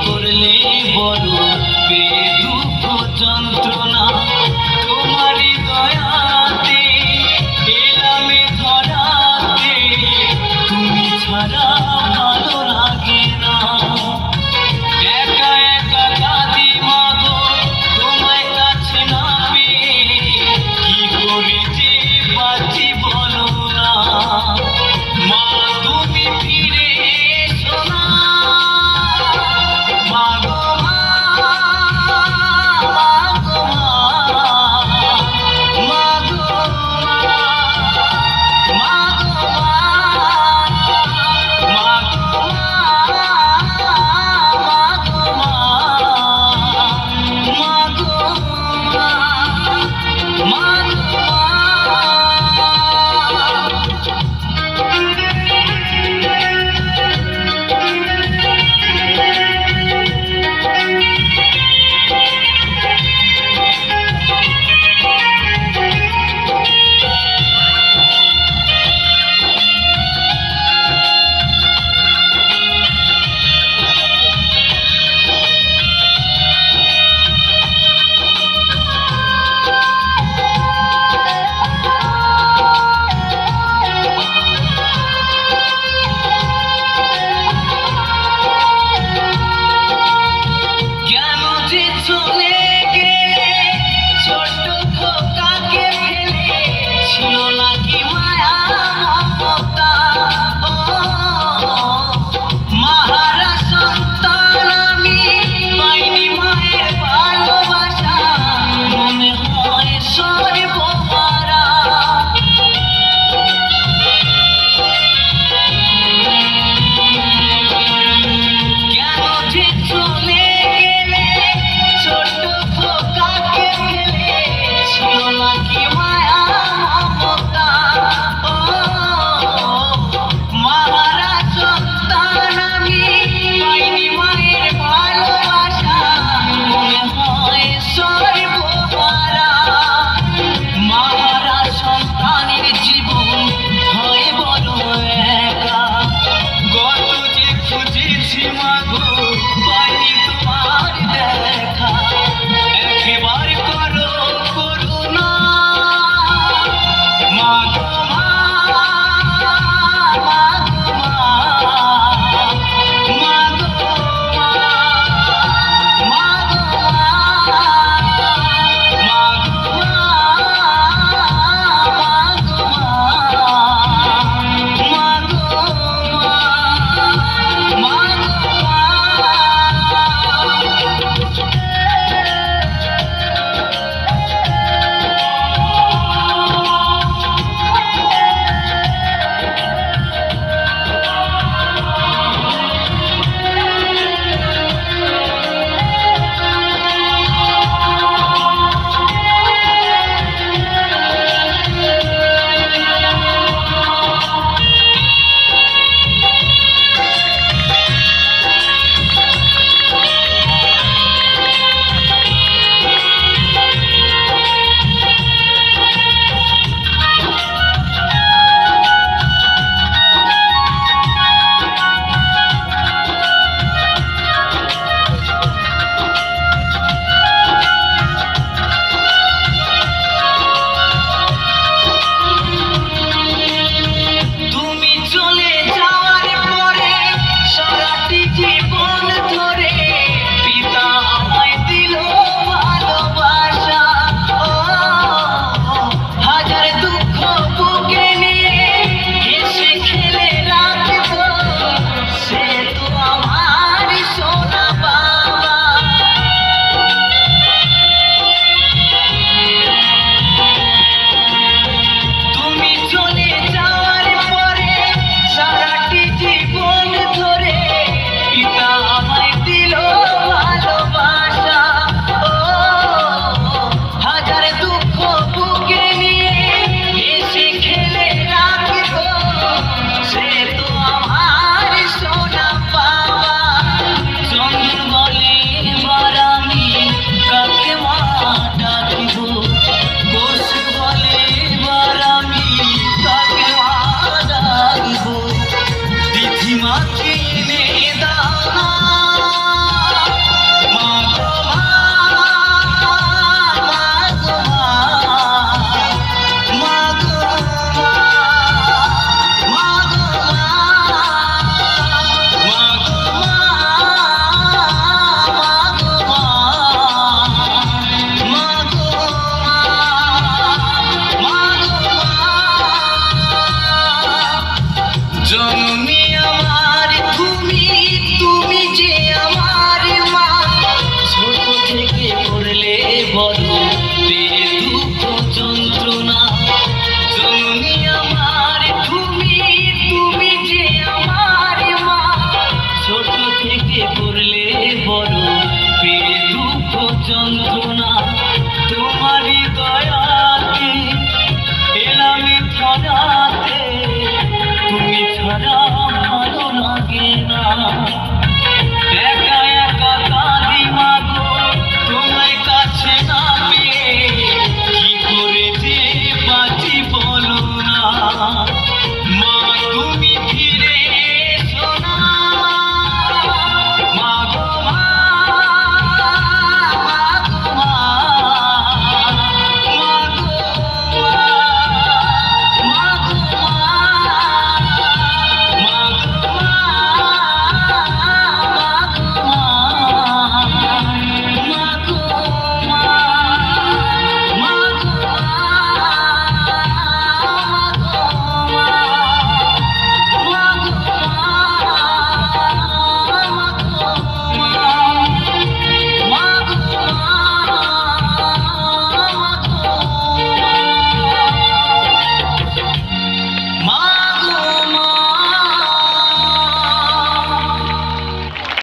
করলে বড় দুঃখ যন্ত্রণা তোমারই দয়াতে এলামে ধরাতে তুমি ছাড়া ভালো লাগে না। একা একা কাঁদি মাগো তোমায় কাছে না পেয়ে কি করে যে বাঁচি বলো না। মা তুমি ফিরে এসো না মাগো মা, মাগো মা, মাগো মা, মাগো মা, মাগো মা, মাগো মা, মাগো কেন যে চলে গেলে ছোট্ট খোকাকে ফেলে, ছিল নাকি মায়া মমতা। ও মাহারা সন্তান আমি পাইনি মায়ের ভালোবাসা, মনে হয় সর্বহারা। কেন যে চলে গেলে ছোট্ট খোকাকে ফেলে, ছিল নাকি মায়া মমতা। ও মাহারা সন্তান আমি পাইনি মায়ের ভালোবাসা, মনে হয় সর্বহারা। মাহারা সন্তানের জীবন হয় বড় একা, কত যে খুঁজেছি মাগো পাইনি তোমার দেখা। একেবার করো করুণা মাগো মা, মাগো মা, মাগো মা, মাগো মা, মাগো মা, মাগো মা, মাগো মা, মাগো মা। যে করলে বড় পেয়ে দুঃখ যন্ত্রণা তোমারই দয়া